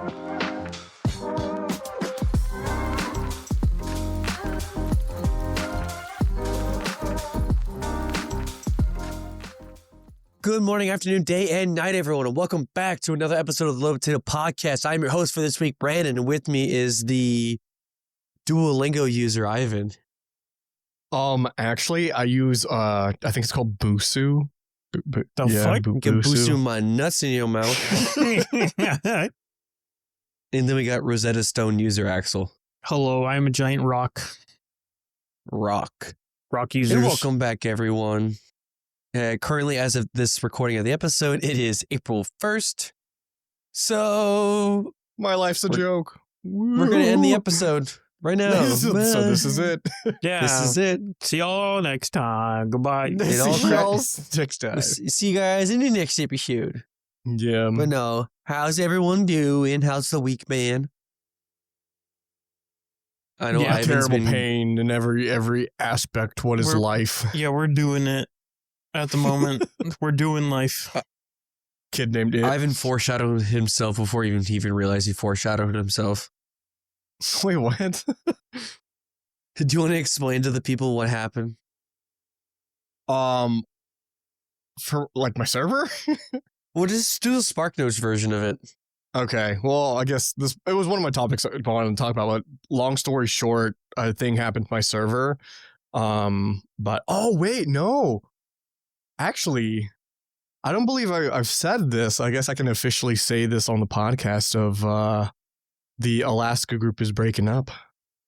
Good morning, afternoon, day, and night, everyone, and welcome back to another episode of the Low Potato Podcast. I'm your host for this week, Brandon, and with me is the Duolingo user, Ivan. Actually, I use I think it's called Busu. The fuck? You can Busu my nuts in your mouth. And then we got Rosetta Stone user, Axel. Hello, I'm a giant rock. Rock users. And welcome back, everyone. Currently, as of this recording of the episode, it is April 1st. So my life's a joke. We're going to end the episode right now. So this is it. Yeah. This is it. See y'all next time. Goodbye. See y'all next time. We'll see you guys in the next episode. Yeah. But no, how's everyone doing? How's the week, man? I know Ivan's terrible pain in every aspect. What is life? Yeah, we're doing it at the moment. We're doing life. Kid named it. Ivan foreshadowed himself before he even realized he foreshadowed himself. Wait, what? Do you want to explain to the people what happened? For like my server? Well, just do the SparkNotes version of it. Okay. Well, I guess it was one of my topics I wanted to talk about, but long story short, a thing happened to my server. But oh wait, no. Actually, I don't believe I've said this. I guess I can officially say this on the podcast of the Alaska group is breaking up.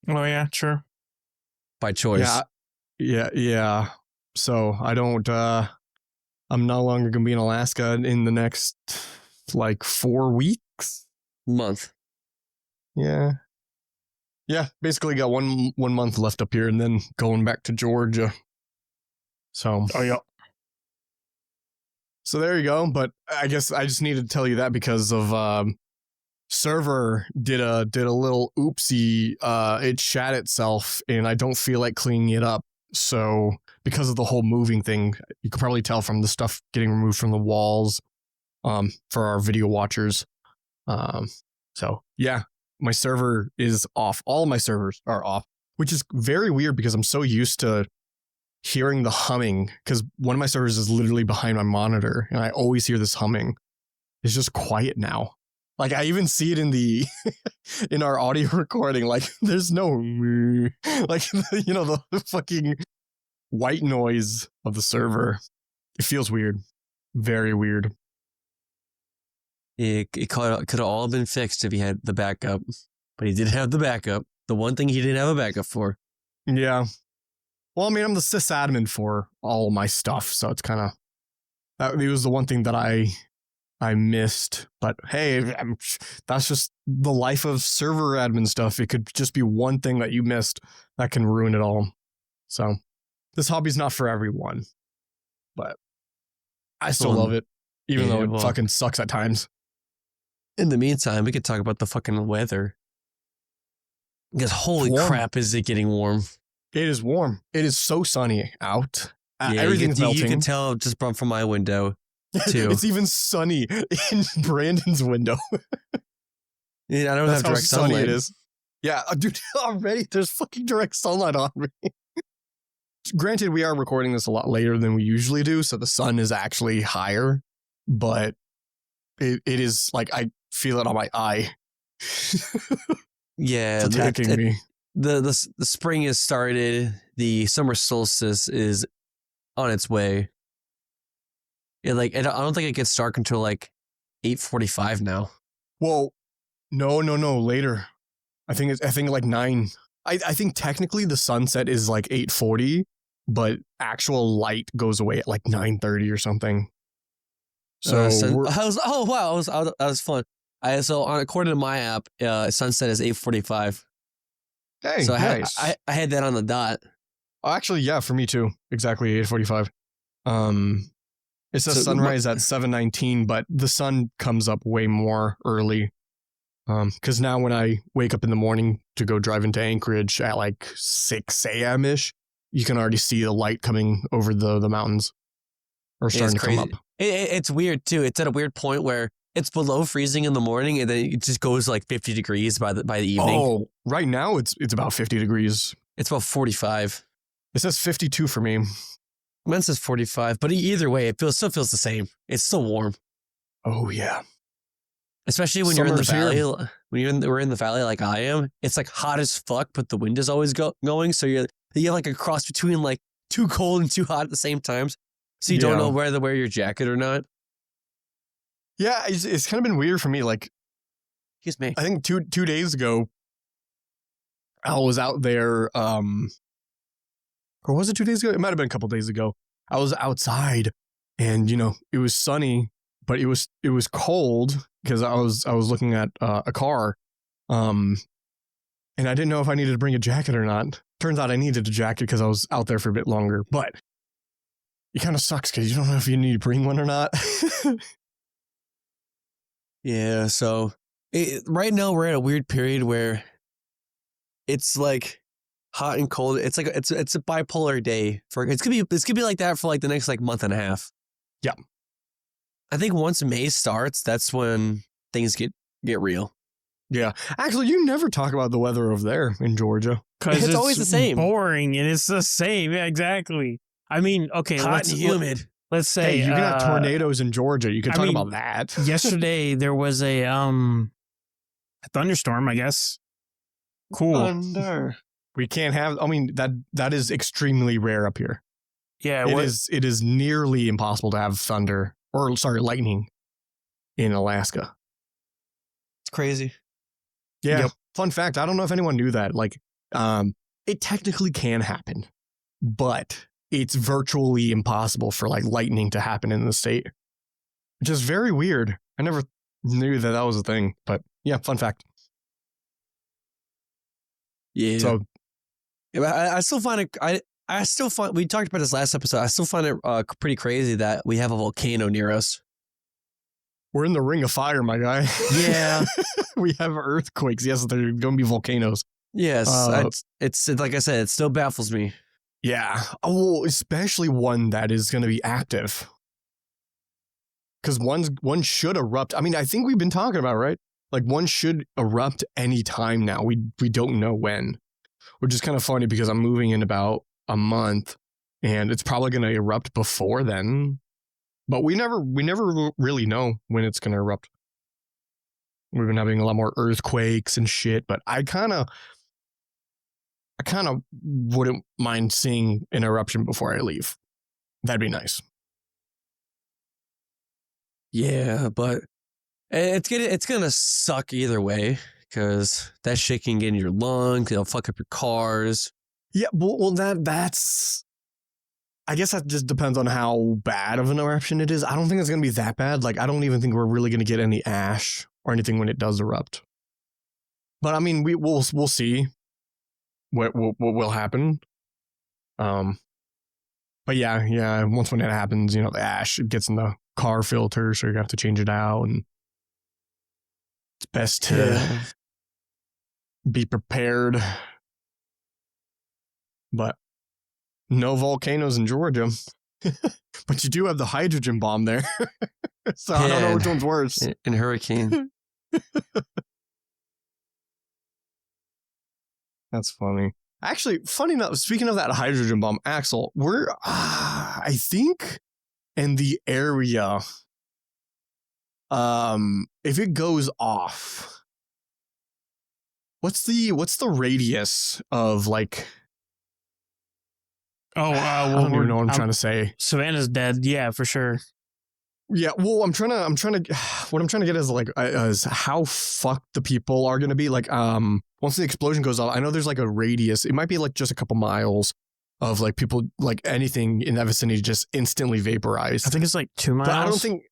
Oh yeah, sure. By choice. Yeah. So I don't I'm no longer gonna be in Alaska in the next like 4 weeks. Month. Yeah. Basically got one month left up here and then going back to Georgia. So yeah. So there you go. But I guess I just needed to tell you that because of server did a little oopsie. It shat itself and I don't feel like cleaning it up. So because of the whole moving thing, you can probably tell from the stuff getting removed from the walls for our video watchers. So yeah, my server is off. All of my servers are off, which is very weird because I'm so used to hearing the humming because one of my servers is literally behind my monitor and I always hear this humming. It's just quiet now. Like I even see it in the in our audio recording. Like there's no like the fucking white noise of the server. It feels weird, very weird. It could have all been fixed if he had the backup, but he didn't have the backup. The one thing he didn't have a backup for. Yeah. Well, I mean, I'm the sysadmin for all my stuff, so it's kind of it was the one thing that I missed. But hey, that's just the life of server admin stuff. It could just be one thing that you missed that can ruin it all. So this hobby's not for everyone, but I still love it, even though it fucking sucks at times. In the meantime, we could talk about the fucking weather. Because holy crap, is it getting warm. It is warm. It is so sunny out. Yeah, everything's melting. You can tell just from my window, too. It's even sunny in Brandon's window. Yeah, I don't have direct sunlight. It is. Yeah, dude, already there's fucking direct sunlight on me. Granted, we are recording this a lot later than we usually do, so the sun is actually higher, but it is like I feel it on my eye. Yeah, it's attacking me. The spring has started. The summer solstice is on its way. I don't think it gets dark until like 8:45 now. Well, no, later. I think like 9. I think technically the sunset is like 8:40, but actual light goes away at like 9:30 or something. So that was fun. According to my app, sunset is 8:45. Hey, so nice. I had that on the dot. Oh, actually, yeah, for me too. Exactly 8:45. It says sunrise at 7:19, but the sun comes up way more early. Because now when I wake up in the morning to go drive into Anchorage at like 6 a.m. ish, you can already see the light coming over the mountains or starting to come up. It's weird too. It's at a weird point where it's below freezing in the morning, and then it just goes like 50 degrees by the evening. Oh, right now it's about 50 degrees. It's about 45. It says 52 for me. Mine says 45, but either way, it still feels the same. It's still warm. Oh yeah. Especially when you're in the Summer's here. valley. We're in the valley like I am. It's like hot as fuck, but the wind is always going. So you have like a cross between like too cold and too hot at the same times. So you don't know whether to wear your jacket or not. Yeah, it's kind of been weird for me. Like, Excuse me. I think two days ago, I was out there. Or was it 2 days ago? It might have been a couple days ago. I was outside, and it was sunny, but it was cold because I was looking at a car, and I didn't know if I needed to bring a jacket or not. Turns out I needed a jacket because I was out there for a bit longer, but it kind of sucks because you don't know if you need to bring one or not. Yeah, so right now we're at a weird period where it's like hot and cold. It's like it's a bipolar day for it's gonna be like that for like the next like month and a half. Yeah. I think once May starts, that's when things get real. Yeah. Actually, you never talk about the weather over there in Georgia. Because It's always the same. Boring, and it's the same. Yeah, exactly. I mean, okay, Hot and humid. Let's say Hey, you can have tornadoes in Georgia. You can I talk mean, about that. yesterday there was a thunderstorm, I guess. Cool. Thunder. We can't have. I mean, that is extremely rare up here. Yeah, It is nearly impossible to have thunder or lightning in Alaska. It's crazy. Yeah. Yep. Fun fact. I don't know if anyone knew that. Like, it technically can happen, but it's virtually impossible for like lightning to happen in the state, which is very weird. I never knew that was a thing, but yeah, fun fact. Yeah. So I still find it. I still find we talked about this last episode. I still find it pretty crazy that we have a volcano near us. we're in the ring of fire, my guy. Yeah. We have earthquakes. Yes, there are going to be volcanoes. Yes. It's like I said, it still baffles me. Yeah. Oh, especially one that is going to be active. Because one should erupt. I mean, I think we've been talking about, right? Like one should erupt any time now. We don't know when, which is kind of funny because I'm moving in about a month and it's probably going to erupt before then. But we never really know when it's going to erupt. We've been having a lot more earthquakes and shit, but I kind of wouldn't mind seeing an eruption before I leave. That'd be nice. Yeah, but it's gonna suck either way because that shit can get in your lungs. It'll fuck up your cars. Yeah, well, that's. I guess that just depends on how bad of an eruption it is. I don't think it's gonna be that bad. Like, I don't even think we're really gonna get any ash or anything when it does erupt. But I mean, we'll see what will happen. But yeah. Once when it happens, the ash it gets in the car filter, so you have to change it out, and it's best to be prepared. But no volcanoes in Georgia. But you do have the hydrogen bomb there. So I don't know which one's worse. In hurricane. That's funny. Actually, funny enough, speaking of that hydrogen bomb, Axel, we're, I think, in the area, if it goes off, what's the radius of like, I don't even know what I'm trying to say. Savannah's dead. Yeah, for sure. Yeah, well, what I'm trying to get is like, is how fucked the people are going to be. Like, once the explosion goes off, I know there's like a radius. It might be like just a couple miles of like people, like anything in that vicinity just instantly vaporized. I think it's like 2 miles. But I don't think,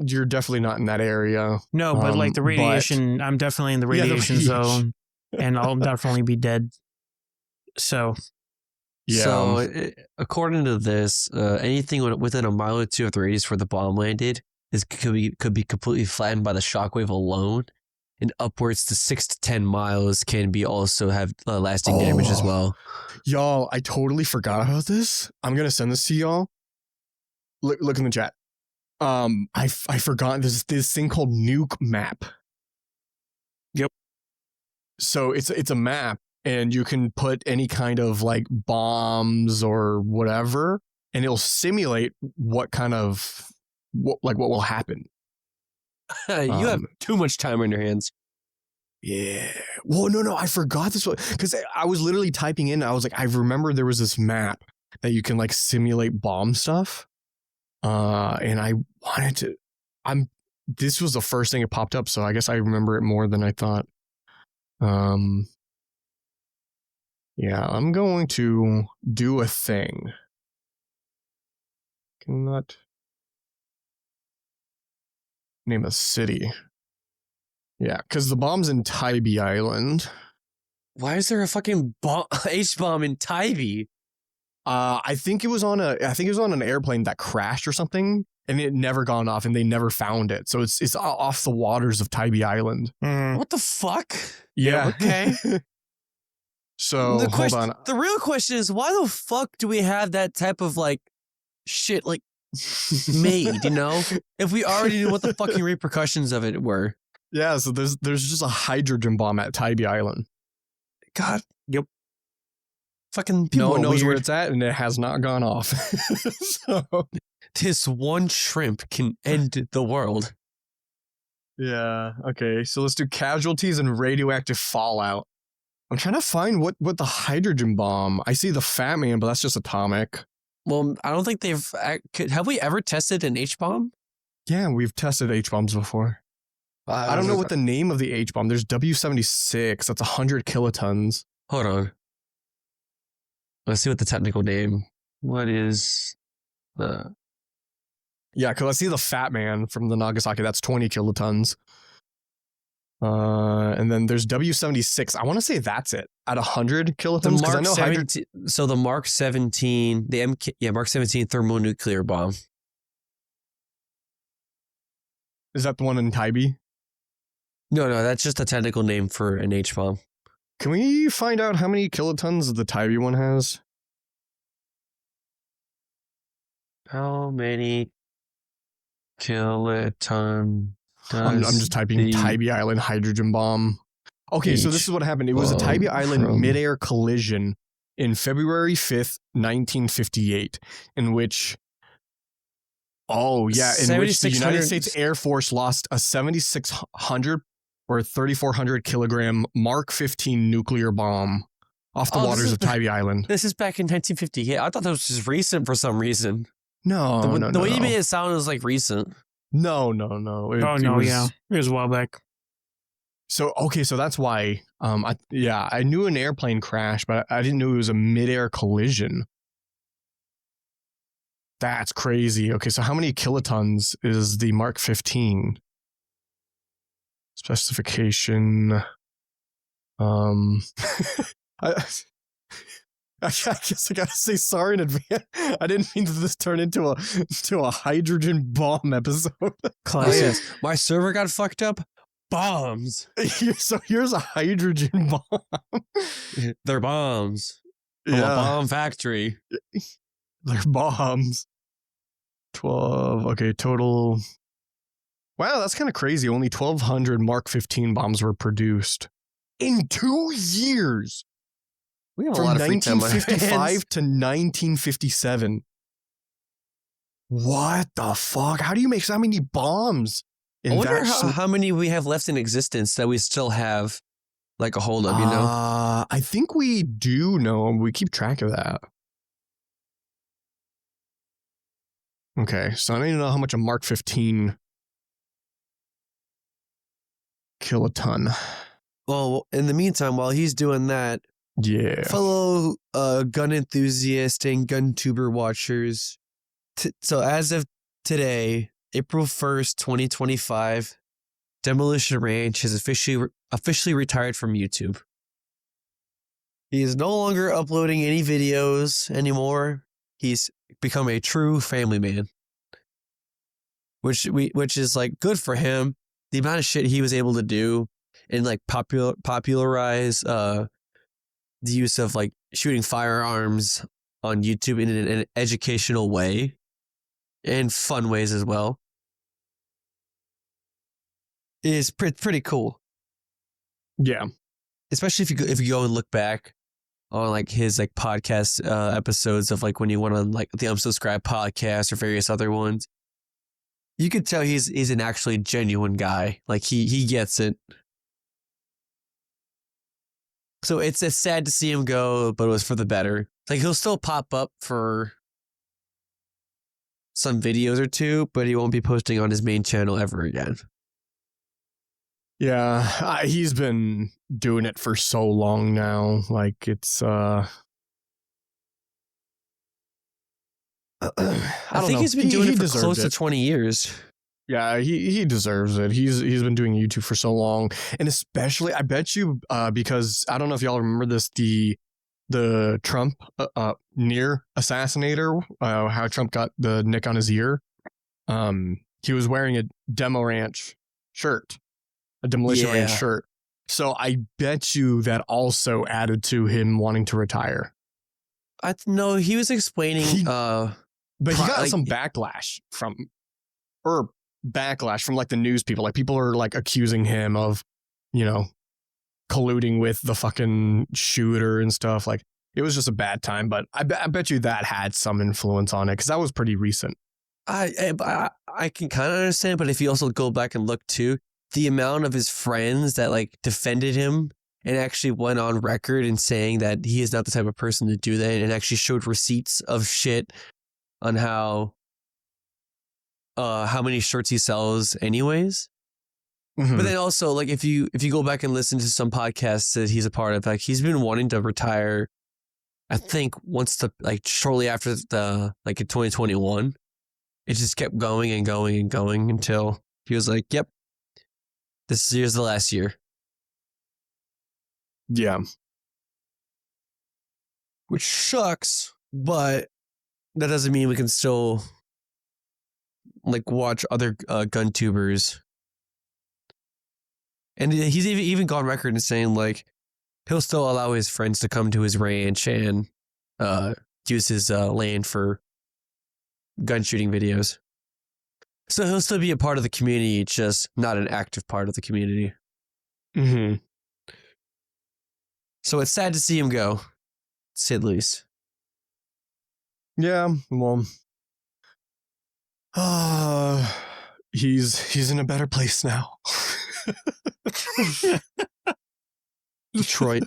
you're definitely not in that area. No, but like the radiation, I'm definitely in the radiation zone and I'll definitely be dead. So. Yeah. So, according to this, anything within a mile or two of the radius where the bomb landed could be completely flattened by the shockwave alone, and upwards to 6 to 10 miles can be also have lasting damage as well. Y'all, I totally forgot about this. I'm gonna send this to y'all. Look in the chat. I forgot there's this thing called Nuke Map. Yep. So it's a map, and you can put any kind of like bombs or whatever, and it'll simulate what will happen. You have too much time on your hands. Yeah. Well, no, I forgot this one because I was literally typing in. I was like, I remember there was this map that you can like simulate bomb stuff. And I wanted to. This was the first thing that popped up, so I guess I remember it more than I thought. Yeah, I'm going to do a thing. Cannot name a city. Yeah, because the bomb's in Tybee Island. Why is there a fucking H-bomb in Tybee? I think it was on an airplane that crashed or something, and it never gone off, and they never found it. So it's off the waters of Tybee Island. What the fuck? Yeah. Okay. So hold on. The real question is, why the fuck do we have that type of like shit like made? You know, if we already knew what the fucking repercussions of it were. Yeah. So there's just a hydrogen bomb at Tybee Island. God. Yep. Fucking people no one knows weird. where it's at, and it has not gone off. So this one shrimp can end the world. yeah. Okay. So let's do casualties and radioactive fallout. I'm trying to find what the hydrogen bomb. I see the Fat Man, but that's just atomic. Well, I don't think have we ever tested an H-bomb? Yeah, we've tested H-bombs before. I don't know what the name of the H-bomb. There's W-76. That's 100 kilotons. Hold on. Let's see what the technical name. What is the... Yeah, because I see the Fat Man from the Nagasaki. That's 20 kilotons. And then there's W-76. I want to say that's it. At 100 kilotons. The Mark 17, so the Mark 17, Mark 17 thermonuclear bomb. Is that the one in Tybee? No, that's just a technical name for an H-bomb. Can we find out how many kilotons the Tybee one has? How many kiloton I'm just typing Tybee Island hydrogen bomb. Okay, so this is what happened. It was a Tybee Island midair collision in February 5th, 1958, in which the United States Air Force lost a 7,600 or 3,400 kilogram Mark 15 nuclear bomb off the waters of Tybee Island. This is back in 1958. I thought that was just recent for some reason. No, the way you made it sound was like recent. No. It was a while back. So that's why. I knew an airplane crash, but I didn't know it was a midair collision. That's crazy. Okay, so how many kilotons is the Mark 15? Specification. I guess I gotta say sorry in advance. I didn't mean this turn into a hydrogen bomb episode. Classic. My server got fucked up. Bombs. So here's a hydrogen bomb. They're bombs. From a bomb factory. They're bombs. 12. Okay, total. Wow, that's kind of crazy. Only 1,200 Mark 15 bombs were produced in 2 years. We have a From lot of free time on our 1955 hands. to 1957. What the fuck? How do you make so many bombs? I wonder how many we have left in existence that we still have like a hold of, you know? I think we do know. We keep track of that. Okay, so I need to know how much a Mark 15 kiloton. Well, in the meantime, while he's doing that, Yeah. fellow gun enthusiast and gun tuber watchers, so as of today, April 1st, 2025, Demolition Ranch has officially retired from YouTube. He is no longer uploading any videos anymore. He's become a true family man, which is like good for him. The amount of shit he was able to do and like popularize the use of like shooting firearms on YouTube in an educational way and fun ways as well. is pretty cool. Yeah. Especially if you go and look back on like his like podcast episodes of like when he went on like the Unsubscribe podcast or various other ones. You could tell he's an actually genuine guy. Like he gets it. So it's sad to see him go, but it was for the better. Like he'll still pop up for some videos or two, but he won't be posting on his main channel ever again. Yeah, he's been doing it for so long now. Like it's I think know. he's been doing it for deserved close to it. 20 years. Yeah, he deserves it. He's been doing YouTube for so long, and especially I bet you because I don't know if y'all remember this, the Trump near assassinator, how Trump got the nick on his ear. He was wearing a Demo Ranch shirt, a Demolition Ranch shirt. So I bet you that also added to him wanting to retire. No, he was explaining. But he got some backlash from like the news people. Like people are like accusing him of, colluding with the fucking shooter and stuff. Like it was just a bad time. But I bet you that had some influence on it because that was pretty recent. I can kind of understand, but if you also go back and look too, the amount of his friends that like defended him and actually went on record and saying that he is not the type of person to do that, and actually showed receipts of shit on how many shirts he sells anyways. Mm-hmm. But then also like if you go back and listen to some podcasts that he's a part of, like he's been wanting to retire, I think shortly after in 2021, it just kept going and going and going until he was like, yep, this year's the last year. Yeah. Which sucks, but that doesn't mean we can still like watch other gun tubers. And he's even gone record in saying like he'll still allow his friends to come to his ranch and use his land for gun shooting videos. So he'll still be a part of the community, just not an active part of the community. Mm-hmm. So it's sad to see him go, to say the least. Yeah, well, he's in a better place now. Detroit.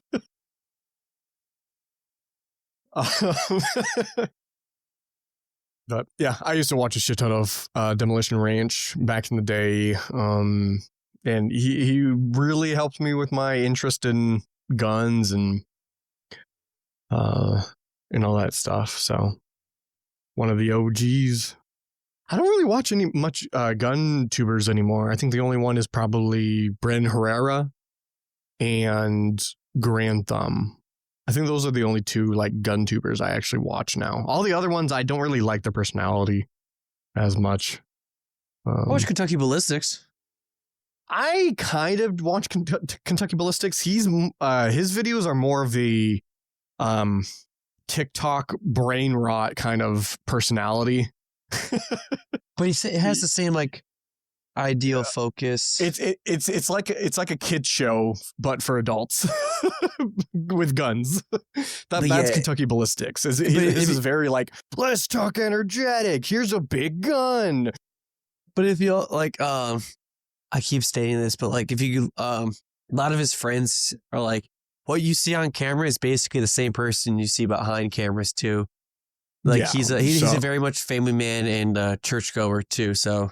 But yeah, I used to watch a shit ton of Demolition Ranch back in the day, and he really helped me with my interest in guns and all that stuff. So one of the OGs. I don't really watch much gun tubers anymore. I think the only one is probably Bren Herrera and Grand Thumb. I think those are the only two like gun tubers I actually watch now. All the other ones, I don't really like their personality as much. I watch Kentucky Ballistics. I kind of watch Kentucky Ballistics. His videos are more of the TikTok brain rot kind of personality. But it has the same like ideal focus. It's like a kid show, but for adults with guns. That's Kentucky Ballistics. This is very like, let's talk energetic. Here's a big gun. But if you like, I keep stating this, but like if you, a lot of his friends are like, what you see on camera is basically the same person you see behind cameras too. Like he's a very much family man and churchgoer too. So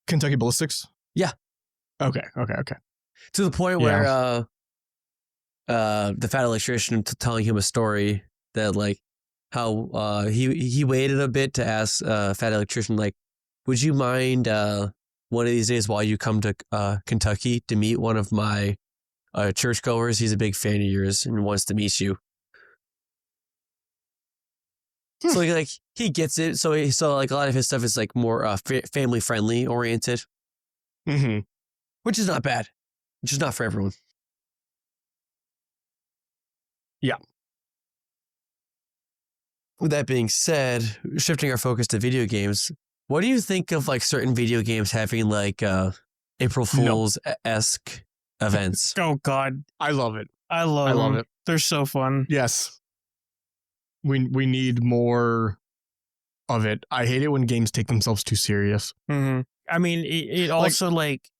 Kentucky Ballistics? Yeah. Okay. To the point where the fat electrician telling him a story that like how he waited a bit to ask fat electrician like, would you mind one of these days while you come to Kentucky to meet one of my churchgoers? He's a big fan of yours and wants to meet you. So like he gets it. So like a lot of his stuff is like more family friendly oriented, which is not bad. Which is not for everyone. Yeah. With that being said, shifting our focus to video games, what do you think of like certain video games having like April Fool's-esque events. Oh God, I love it. I love them. it. They're so fun. Yes. We need more of it. I hate it when games take themselves too serious. Mm-hmm. I mean, it also like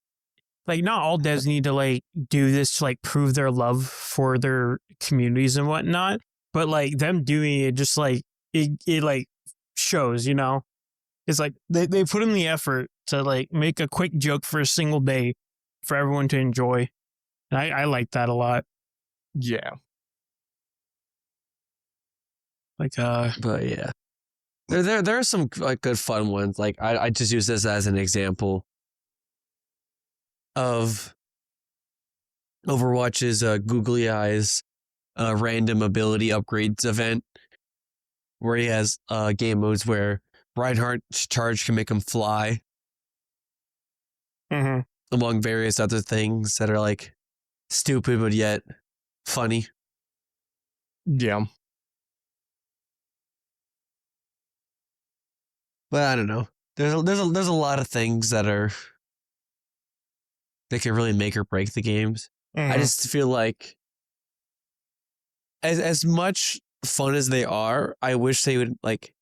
not all devs need to like do this to like prove their love for their communities and whatnot, but like them doing it just like it like shows, you know. It's like they put in the effort to like make a quick joke for a single day for everyone to enjoy. And I like that a lot. Yeah. Like But yeah. There are some like good fun ones. Like I just use this as an example of Overwatch's Googly Eyes random ability upgrades event, where he has game modes where Reinhardt's charge can make him fly, among various other things that are like stupid but yet funny. Yeah. But I don't know. There's a lot of things that can really make or break the games. I just feel like as much fun as they are, I wish they would like.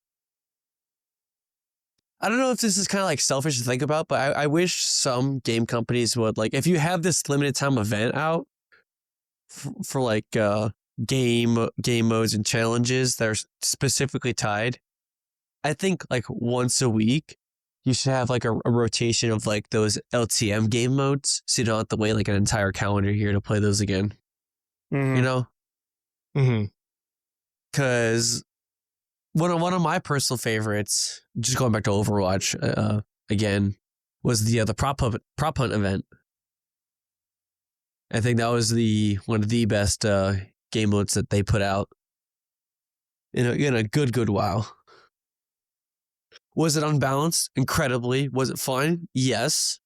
I don't know if this is kind of like selfish to think about, but I wish some game companies would like, if you have this limited time event out for like game modes and challenges that are specifically tied. I think like once a week you should have like a rotation of like those LTM game modes, so you don't have to wait like an entire calendar year to play those again. You know? Mm-hmm. Because one of my personal favorites, just going back to Overwatch again, was the prop hunt event. I think that was one of the best game modes that they put out in a good while. Was it unbalanced? Incredibly. Was it fun? Yes.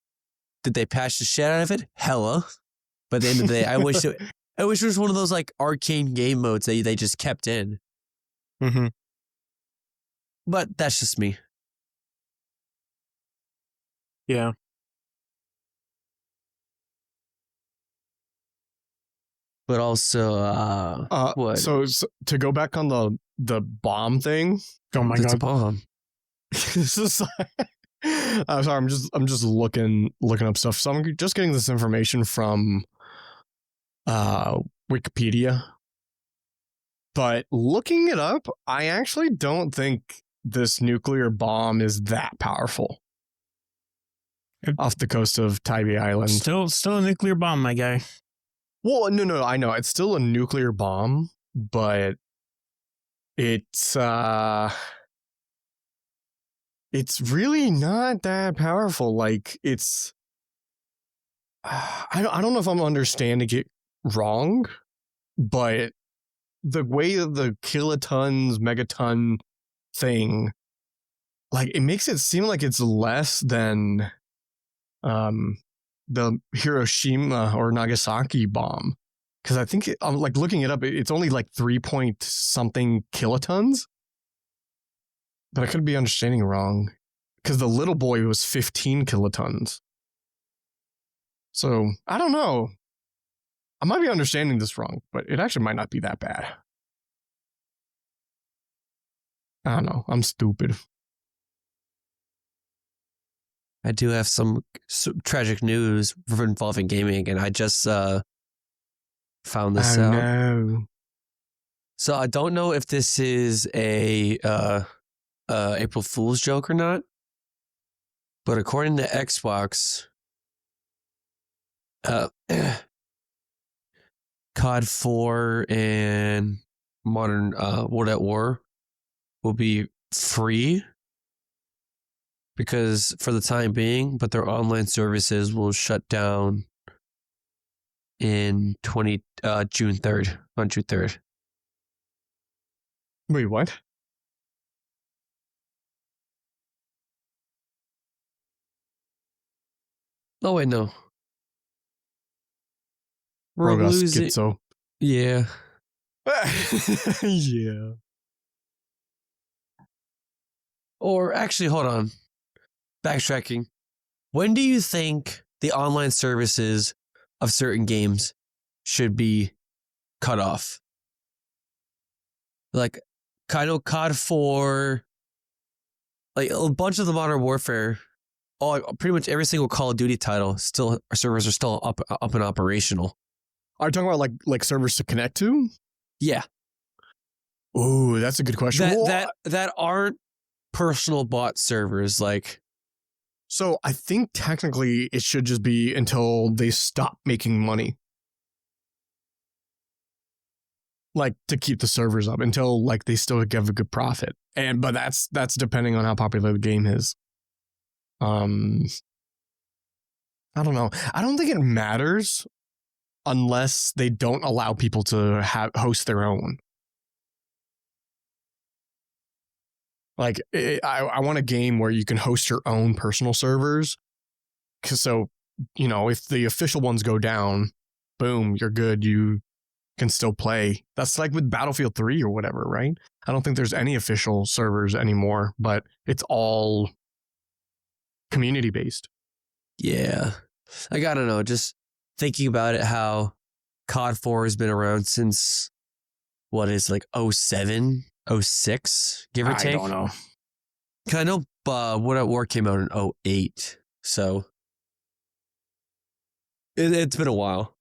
Did they patch the shit out of it? Hella. But at the end of the day, I wish it was one of those like arcane game modes that they just kept in. Mm-hmm. But that's just me. Yeah. But also, what? So to go back on the bomb thing. Oh my It's a God. bomb. This is. I'm sorry. I'm just looking up stuff. So I'm just getting this information from Wikipedia. But looking it up, I actually don't think this nuclear bomb is that powerful. Off the coast of Tybee Island. Still a nuclear bomb, my guy. Well, no, I know. It's still a nuclear bomb, but it's really not that powerful. Like it's I don't know if I'm understanding it wrong, but the way that the kilotons, megaton thing, like it makes it seem like it's less than the Hiroshima or Nagasaki bomb. Because I think I'm like looking it up, it's only like 3 point something kilotons. But I could be understanding wrong. Because the little boy was 15 kilotons. So I don't know. I might be understanding this wrong, but it actually might not be that bad. I don't know. I'm stupid. I do have some tragic news involving gaming, and I just found this out. No. So I don't know if this is a April Fool's joke or not, but according to Xbox, COD 4 and Modern World at War will be free because for the time being, but their online services will shut down in June 3rd, on June 3rd. Wait, what? Oh wait, no. We're Rogas losing. Schizo. Yeah. Yeah. Or actually, hold on. Backtracking. When do you think the online services of certain games should be cut off. Like, kind of COD 4, like a bunch of the Modern Warfare, pretty much every single Call of Duty title, still servers are still up and operational. Are you talking about like servers to connect to? Yeah, Ooh, that's a good question. that aren't personal bot servers. Like, So I think technically it should just be until they stop making money. Like to keep the servers up until like they still give a good profit. But that's depending on how popular the game is. I don't know. I don't think it matters unless they don't allow people to host their own. Like I want a game where you can host your own personal servers. So, if the official ones go down, boom, you're good. You can still play. That's like with Battlefield 3 or whatever, right? I don't think there's any official servers anymore, but it's all community based. yeah, like, I don't know, just thinking about it, how COD 4 has been around since, what is like 07, 06, give or take? I don't know. I know What at War came out in 08, so it's been a while.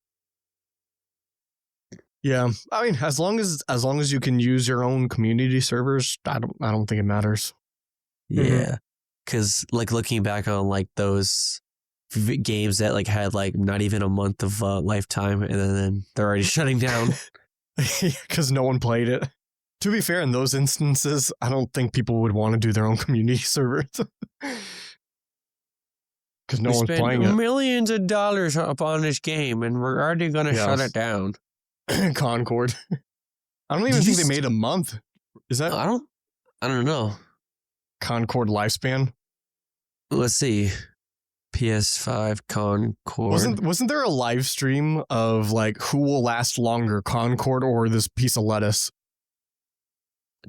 Yeah, I mean, as long as you can use your own community servers, I don't think it matters. Yeah, because like looking back on like those games that like had like not even a month of lifetime, and then they're already shutting down. Because no one played it. To be fair, in those instances, I don't think people would want to do their own community servers. Because no one's playing it. Millions of dollars up on this game, and we're already going to shut it down. Concord. I don't even think they made a month. Is that? I don't know. Concord lifespan. Let's see. PS5 Concord. Wasn't there a live stream of like who will last longer, Concord or this piece of lettuce?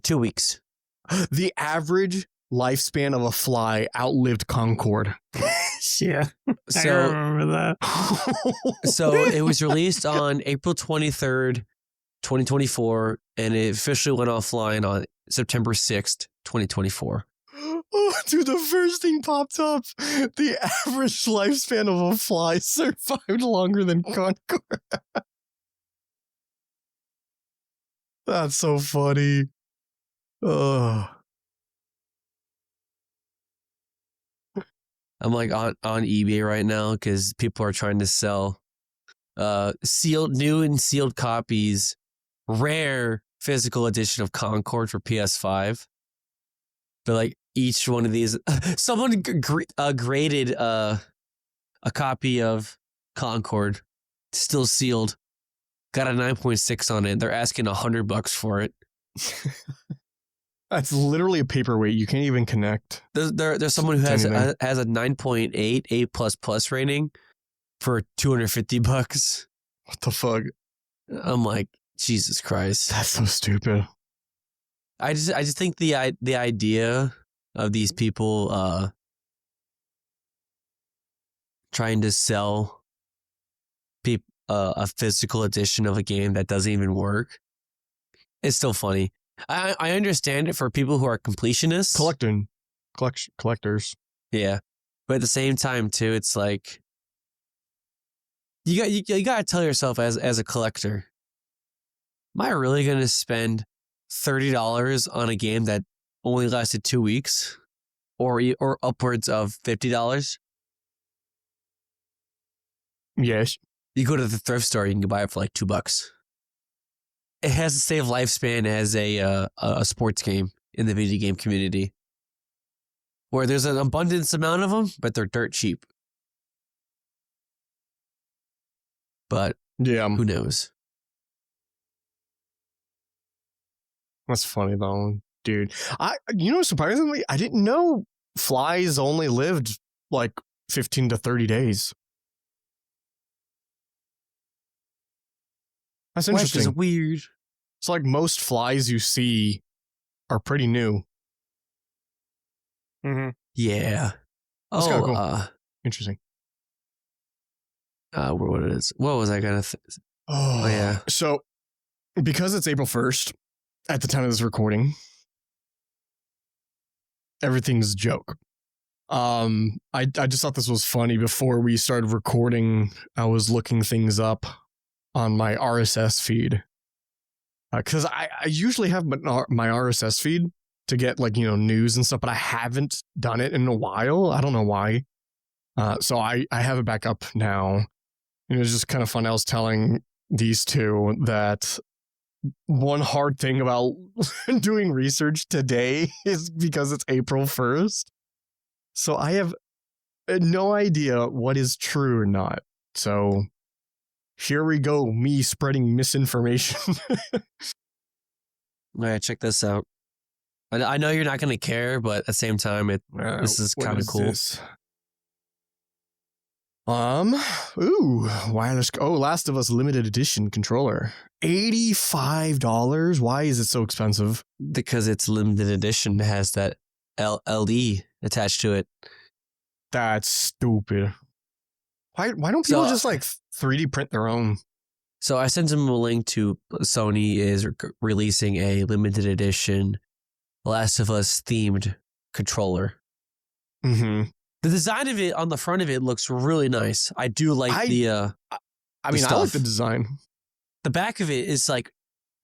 2 weeks. The average lifespan of a fly outlived Concord. Yeah, I remember that. So it was released on April 23rd, 2024, and it officially went offline on September 6th, 2024. Oh, dude, the first thing popped up. The average lifespan of a fly survived longer than Concord. That's so funny. Oh. I'm like on eBay right now because people are trying to sell new and sealed copies, rare physical edition of Concord for PS5. But like each one of these, someone graded a copy of Concord, still sealed, got a 9.6 on it. They're asking $100 for it. That's literally a paperweight. You can't even connect. There's someone who has a 9.8 A++ rating for $250. What the fuck? I'm like, Jesus Christ. That's so stupid. I just think the idea of these people trying to sell a physical edition of a game that doesn't even work is still funny. I understand it for people who are completionists. Collectors. Yeah. But at the same time, too, it's like, you got to tell yourself as a collector, am I really going to spend $30 on a game that only lasted 2 weeks or upwards of $50? Yes. You go to the thrift store, you can buy it for like $2. It has the same lifespan as a sports game in the video game community, where there's an abundance amount of them, but they're dirt cheap. But yeah, who knows? That's funny though, dude. Surprisingly, I didn't know flies only lived like 15 to 30 days. That's interesting. Life is weird. It's like most flies you see are pretty new. Mm-hmm. Yeah. That's kinda cool. Interesting. what it is. What was I gonna? Oh yeah. So because it's April 1st at the time of this recording, everything's a joke. I just thought this was funny. Before we started recording, I was looking things up on my RSS feed because I usually have my RSS feed to get like news and stuff, but I haven't done it in a while. I don't know why. So I have it back up now. And it was just kind of fun. I was telling these two that one hard thing about doing research today is because it's April 1st. So I have no idea what is true or not. So here we go, me spreading misinformation. All right, check this out. I know you're not going to care, but at the same time, this is kind of cool. This? Wireless. Oh, Last of Us limited edition controller. $85. Why is it so expensive? Because it's limited edition. It has that LE attached to it. That's stupid. Why don't people just like 3D print their own? So I sent him a link to Sony is releasing a limited edition Last of Us themed controller. Mm-hmm. The design of it on the front of it looks really nice. I do like I like the design. The back of it is like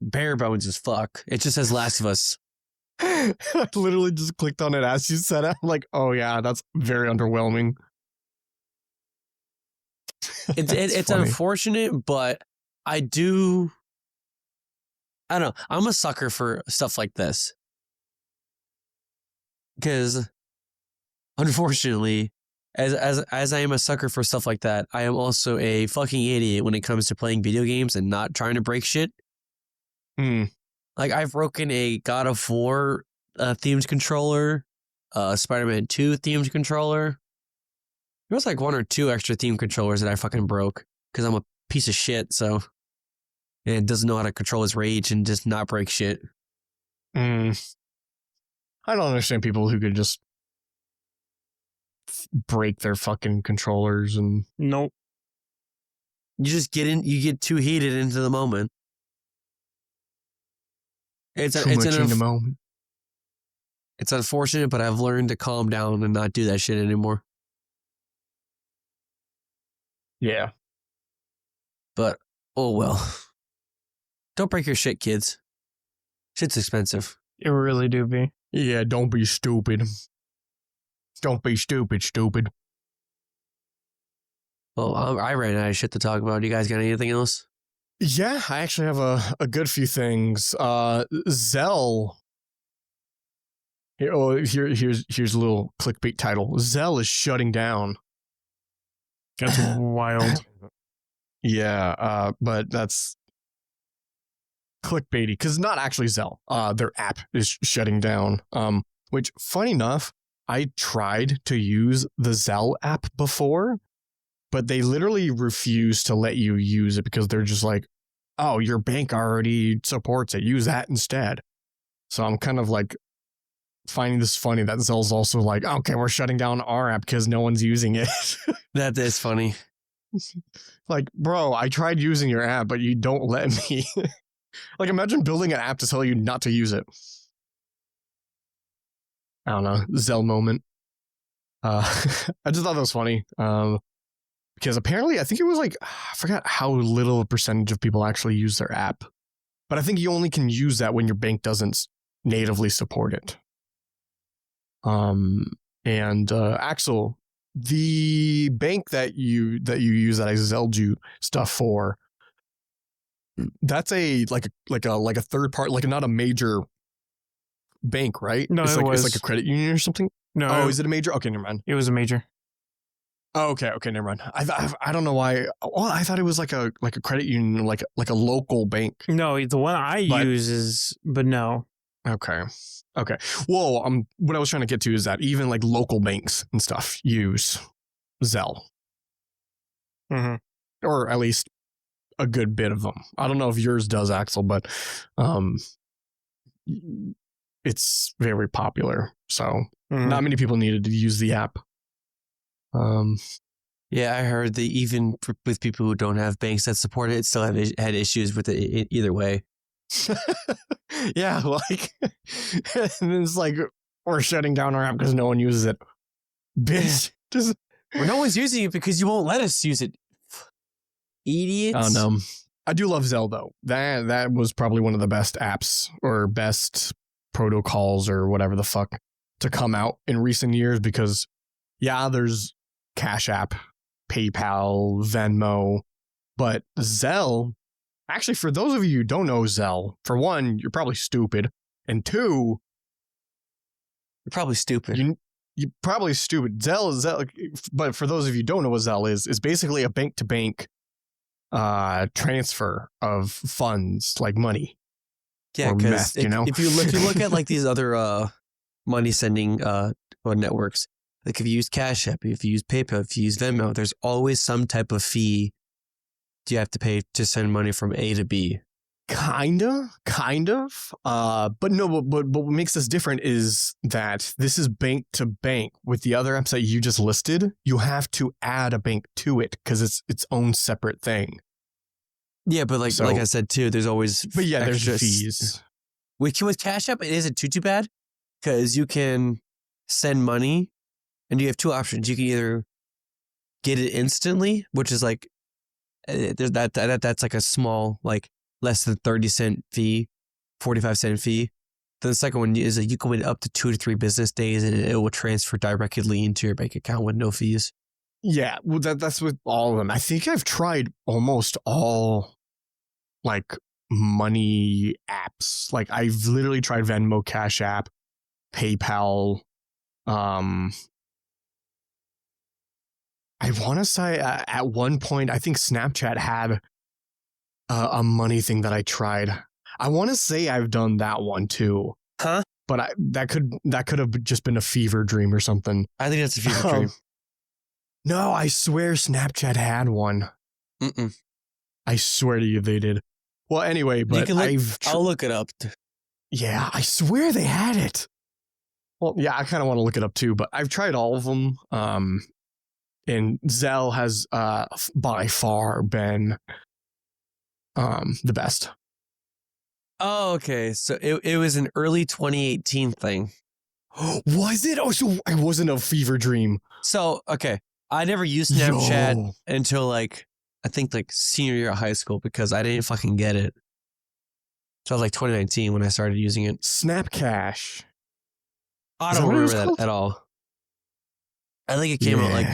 bare bones as fuck. It just says Last of Us. I literally just clicked on it as you said it. I'm like, oh yeah, that's very underwhelming. It's unfortunate, but I don't know. I'm a sucker for stuff like this. Because unfortunately, as I am a sucker for stuff like that, I am also a fucking idiot when it comes to playing video games and not trying to break shit. Like I've broken a God of War themed controller, Spider-Man 2 themed controller. There was like one or two extra themed controllers that I fucking broke because I'm a piece of shit. So it doesn't know how to control his rage and just not break shit. I don't understand people who could just break their fucking controllers and Nope. You get too heated into the moment. It's in the moment. It's unfortunate, but I've learned to calm down and not do that shit anymore. Yeah. But, oh well. Don't break your shit, kids. Shit's expensive. It really do be. Yeah, don't be stupid. Don't be stupid. Well, I ran out of shit to talk about. You guys got anything else? Yeah, I actually have a good few things. Zelle. Here's a little clickbait title. Zelle is shutting down. That's wild. Yeah, but that's clickbaity because not actually Zelle. Their app is shutting down. Which, funny enough, I tried to use the Zelle app before, but they literally refuse to let you use it because they're just like, oh, your bank already supports it. Use that instead. So I'm kind of like finding this funny that Zelle's also like, okay, we're shutting down our app because no one's using it. That is funny. Like, bro, I tried using your app, but you don't let me. Like, imagine building an app to tell you not to use it. I don't know, Zelle moment. I just thought that was funny. Because apparently, I think it was like, I forgot how little a percentage of people actually use their app. But I think you only can use that when your bank doesn't natively support it. And Axel, the bank that you use that I Zelled you stuff for, that's a third part, like not a major bank, right? No, it's it like was. It's like a credit union or something. No. Oh, is it a major? Okay, never mind. It was a major. Oh, okay, never mind. I don't know why. Well, I thought it was like a credit union, like a local bank. No, the one I use is, but no. Okay. Well, what I was trying to get to is that even like local banks and stuff use Zelle, or at least a good bit of them. I don't know if yours does, Axel, but it's very popular. So not many people needed to use the app. Yeah, I heard that even with people who don't have banks that support it, still had issues with it either way. Yeah, like, and it's like, we're shutting down our app because no one uses it. Bitch. Just, Well, no one's using it because you won't let us use it. Idiots. oh, no. I do love Zelle, though. That was probably one of the best apps or best protocols or whatever the fuck to come out in recent years because, yeah, there's Cash App, PayPal, Venmo, but Zelle, actually, for those of you who don't know Zelle, for one, you're probably stupid, and two, You're probably stupid. you're probably stupid. Zelle, but for those of you who don't know what Zelle is basically a bank-to-bank transfer of funds, like money. Yeah, or because meth, you know? if you look at like these other money sending networks, like if you use Cash App, if you use PayPal, if you use Venmo, there's always some type of fee you have to pay to send money from A to B. Kind of. But no, but what makes this different is that this is bank to bank. With the other apps that you just listed, you have to add a bank to it because it's its own separate thing. Yeah, but like I said too, there's always there's extra fees. With Cash App, it isn't too bad because you can send money and you have two options. You can either get it instantly, which is like there's that's like a small, like less than 30-cent fee, 45-cent fee. Then the second one is that you can wait up to 2 to 3 business days and it will transfer directly into your bank account with no fees. Yeah, well, that's with all of them. I think I've tried almost all like money apps. Like I've literally tried Venmo, Cash App, PayPal. I want to say at one point, I think Snapchat had a money thing that I tried. I want to say I've done that one too. Huh? But that could have just been a fever dream or something. I think that's a fever dream. No, I swear Snapchat had one. Mm-mm. I swear to you they did. Well, anyway, but I'll look it up. Yeah, I swear they had it. Well, yeah, I kind of want to look it up too, but I've tried all of them. And Zelle has by far been the best. Oh, okay. So it was an early 2018 thing. Was it? Oh, so it wasn't a fever dream. So, okay. I never used Snapchat until like, I think like senior year of high school because I didn't fucking get it. So it was like 2019 when I started using it. Snapcash. I don't remember that at all. I think it came out like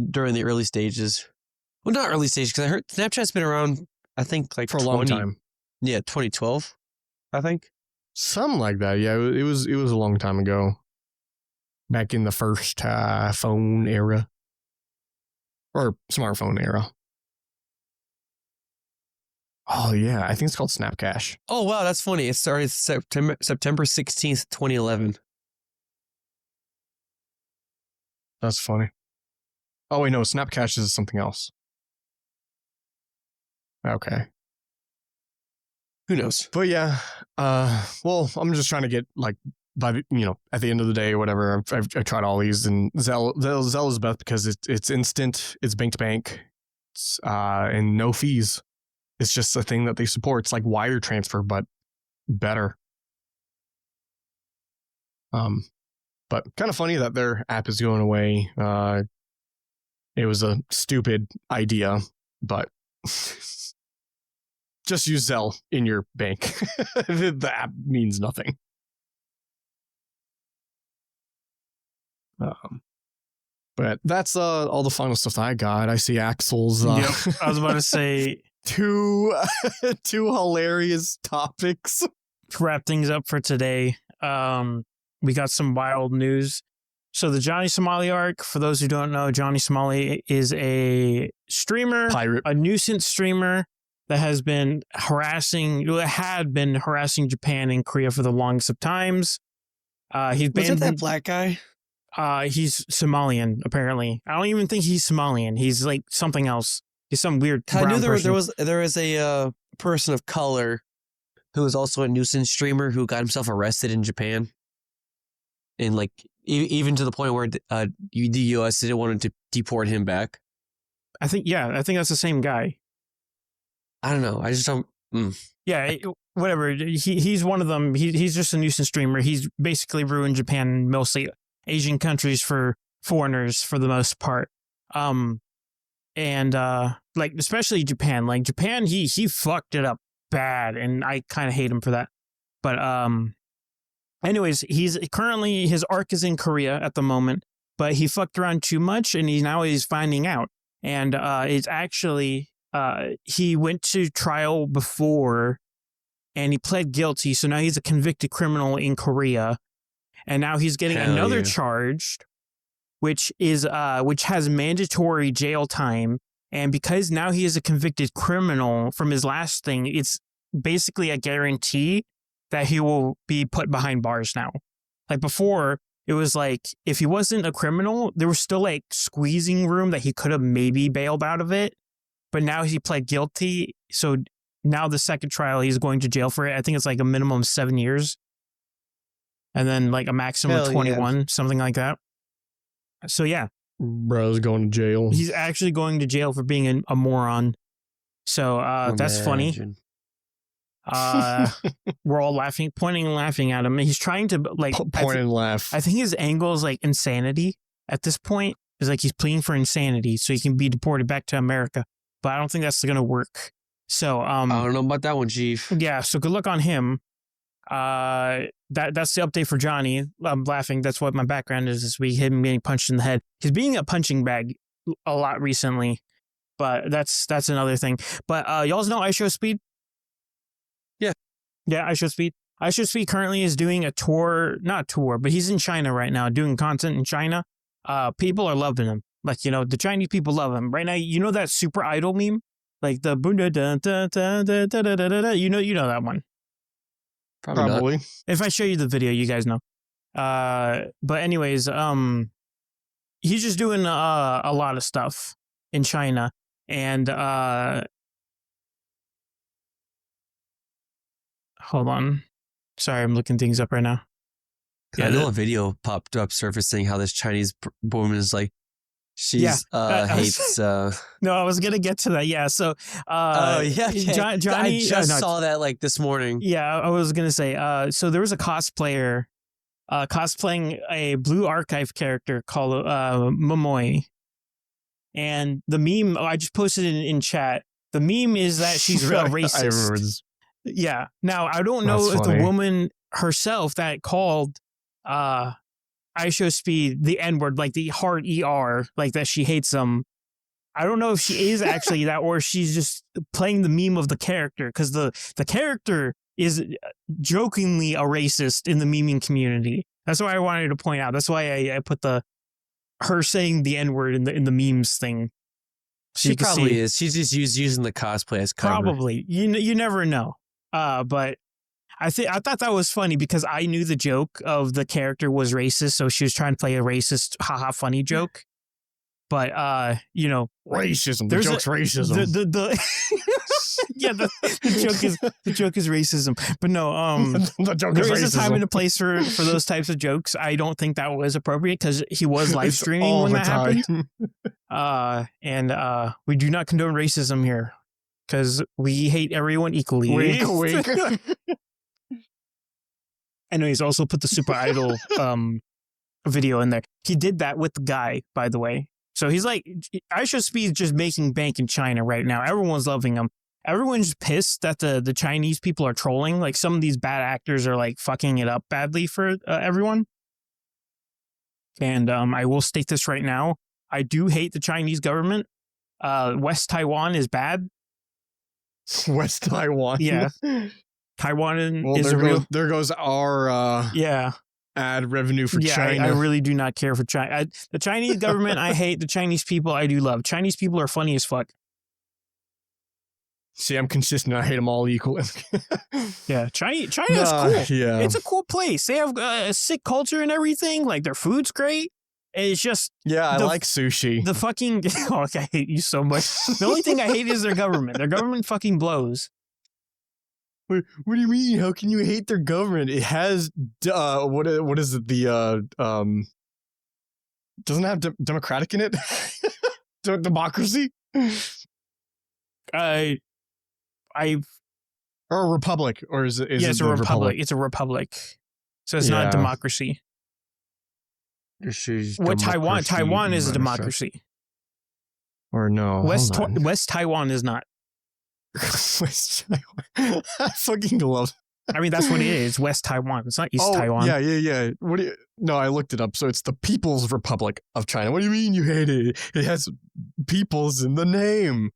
during the early stages. Well, not early stages because I heard Snapchat's been around, I think like for a long time. Yeah, 2012, I think. Something like that. Yeah, it was a long time ago. Back in the first phone era. Or smartphone era. Oh, yeah. I think it's called Snapcash. Oh, wow. That's funny. It started September 16th, 2011. That's funny. Oh, wait, no. Snapcash is something else. Okay. Who knows? But yeah. Well, I'm just trying to get like by the, at the end of the day or whatever. I've tried all these, and Zelle is best because it's instant, it's bank to bank, and no fees. It's just a thing that they support. It's like wire transfer, but better. But kind of funny that their app is going away. It was a stupid idea, but just use Zelle in your bank. The app means nothing. But that's all the final stuff that I got. I see Axel's. Yep, I was about to say two hilarious topics. To wrap things up for today, we got some wild news. So the Johnny Somali arc, for those who don't know, Johnny Somali is a streamer, Pirate. a nuisance streamer that had been harassing Japan and Korea for the longest of times. He's Was it that black guy? He's Somalian, apparently. I don't even think he's Somalian. He's like something else. He's some weird I brown knew there person. was a person of color who was also a nuisance streamer who got himself arrested in Japan. In like even to the point where the U.S. didn't want to deport him back. I think that's the same guy. I don't know. I just don't. Yeah, whatever. He's one of them. He's just a nuisance streamer. He's basically ruined Japan, mostly Asian countries, for foreigners for the most part. And like especially Japan. Like Japan, he fucked it up bad, and I kind of hate him for that. But anyways, he's currently, his arc is in Korea at the moment, but he fucked around too much, and he's finding out. And it's actually he went to trial before, and he pled guilty. So now he's a convicted criminal in Korea, and now he's getting another charge, which has mandatory jail time. And because now he is a convicted criminal from his last thing, it's basically a guarantee that he will be put behind bars now. Like before, it was like, if he wasn't a criminal, there was still like squeezing room that he could have maybe bailed out of it. But now he pled guilty. So now the second trial, he's going to jail for it. I think it's like a minimum of 7 years. And then like a maximum of 21, something like that. So yeah. Bro's going to jail. He's actually going to jail for being a moron. So that's funny. We're all laughing, pointing and laughing at him. And he's trying to like point and laugh. I think his angle is like insanity at this point. It's like he's pleading for insanity so he can be deported back to America. But I don't think that's going to work. So I don't know about that one, Chief. Yeah, so good luck on him. That's the update for Johnny. I'm laughing. That's what my background is this week. Him getting punched in the head. He's being a punching bag a lot recently, but that's another thing. But y'all know iShowSpeed? Yeah, iShowSpeed. iShowSpeed currently is doing a tour, not tour, but he's in China right now doing content in China. People are loving him. Like, you know, the Chinese people love him. Right now, you know that Super Idol meme? Like the you know that one. Probably. If I show you the video, you guys know. But anyways, he's just doing a lot of stuff in China, and hold on, sorry, I'm looking things up right now. Yeah, I know a video popped up surfacing how this Chinese woman is like, hates. No, I was gonna get to that. Yeah, so okay. Johnny, I just saw that like this morning. Yeah, I was gonna say. So there was a cosplayer cosplaying a Blue Archive character called Momoy, and the meme I just posted in chat. The meme is that she's a racist. Yeah. Now I don't know if the woman herself that called iShowSpeed the N-word, like the hard ER, like that she hates them. I don't know if she is actually that, or she's just playing the meme of the character, because the character is jokingly a racist in the memeing community. That's why I wanted to point out. That's why I put her saying the N-word in the memes thing. She probably is. She's just using the cosplay as cover. Probably. You never know. But I thought that was funny because I knew the joke of the character was racist, so she was trying to play a racist, haha, funny joke. But you know, racism. The joke's racism. Yeah, the joke is racism. But no, the joke there is is a time and a place for those types of jokes. I don't think that was appropriate because he was live streaming when that happened. And we do not condone racism here because we hate everyone equally. Wink, wink. And he's also put the Super Idol video in there. He did that with the guy, by the way. So he's like, iShowSpeed just making bank in China right now. Everyone's loving him. Everyone's pissed that the Chinese people are trolling. Like some of these bad actors are like fucking it up badly for everyone. And I will state this right now. I do hate the Chinese government. West Taiwan is bad. West Taiwan? Yeah. Taiwan well, is real. There goes our ad revenue for China. I really do not care for China. The Chinese government, I hate. The Chinese people, I do love. Chinese people are funny as fuck. See, I'm consistent. I hate them all equally. Yeah, China is cool. Yeah. It's a cool place. They have a sick culture and everything. Like their food's great. It's just I like sushi. The fucking I hate you so much. The only thing I hate is their government. Their government fucking blows. What do you mean? How can you hate their government? It has what is it? The doesn't have democratic in it. Democracy. I Or a republic, or is it? it's a republic. It's a republic, so it's not a democracy. What Taiwan is a democracy. Or no, West Taiwan is not. West Taiwan. I fucking love. I mean, that's what it is. West Taiwan. It's not East Taiwan. Yeah. No, I looked it up. So it's the People's Republic of China. What do you mean you hate it? It has peoples in the name.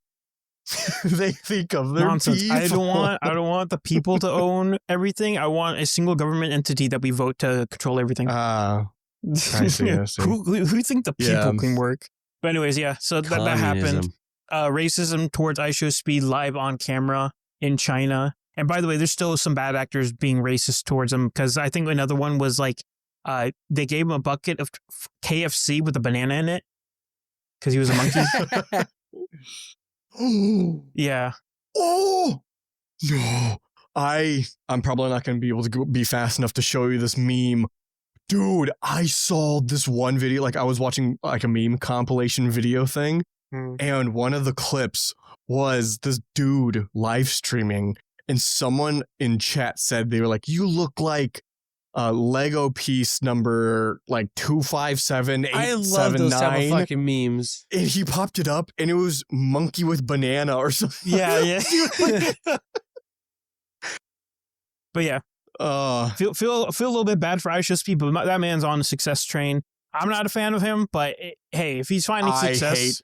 They think of their nonsense. people. I don't want the people to own everything. I want a single government entity that we vote to control everything. I see. Who think the people can work? But anyways, yeah. So that happened. Racism towards IShowSpeed live on camera in China. And by the way, there's still some bad actors being racist towards him, because I think another one was like, they gave him a bucket of KFC with a banana in it because he was a monkey. Yeah. Oh no! I'm probably not going to be able to be fast enough to show you this meme, dude. I saw this one video. Like I was watching like a meme compilation video thing, and one of the clips was this dude live streaming. And someone in chat said, they were like, you look like Lego piece number like 257879. I love those type of fucking memes. And he popped it up and it was monkey with banana or something. Yeah. But yeah. Feel a little bit bad for IShowSpeed, but that man's on a success train. I'm not a fan of him, but hey, if he's finding success.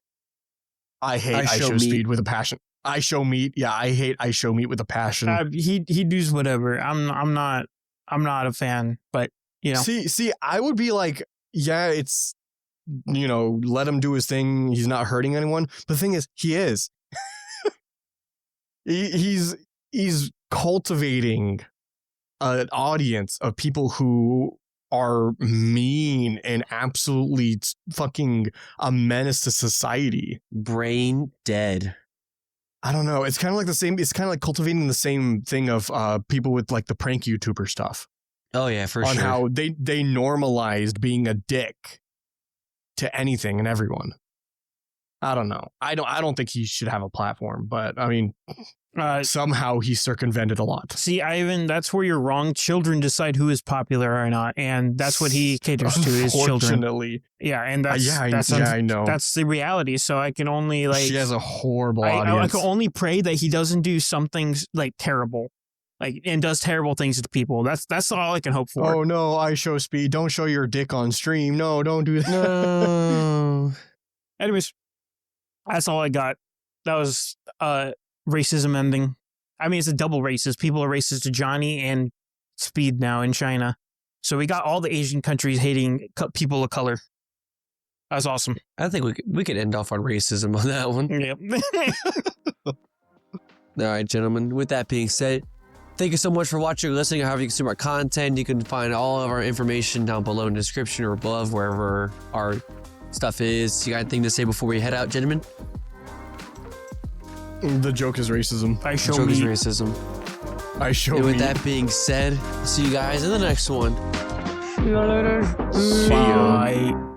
I hate IShowSpeed with a passion. I show meat. Yeah, I hate I show meat with a passion. He does whatever. I'm not a fan, but you know. See, I would be like, yeah, it's, you know, let him do his thing. He's not hurting anyone. But the thing is, he is. he's cultivating an audience of people who are mean and absolutely fucking a menace to society. Brain dead. I don't know. It's kind of like the same. It's kind of like cultivating the same thing of people with like the prank YouTuber stuff. Oh yeah, for sure. On how they normalized being a dick to anything and everyone. I don't know. I don't think he should have a platform, but I mean, somehow he circumvented a lot. See, Ivan, that's where you're wrong. Children decide who is popular or not, and that's what he caters to is children. Unfortunately. Yeah, and that's I know. That's the reality. So I can only like she has a horrible audience. I can only pray that he doesn't do something like terrible, like and does terrible things to people. That's all I can hope for. Oh no, IShowSpeed, don't show your dick on stream. No, don't do that. No. Anyways, that's all I got. That was racism ending. I mean, it's a double racist. People are racist to Johnny and Speed now in China. So we got all the Asian countries hating people of color. That's awesome. I think we could end off on racism on that one. Yep. All right, gentlemen. With that being said, thank you so much for watching or listening. However you consume our content, you can find all of our information down below in the description or above, wherever our stuff is. You got anything to say before we head out, gentlemen? The joke is racism. I show the joke me. is racism. I show and with me. that being said, see you guys in the next one. See you later. Bye.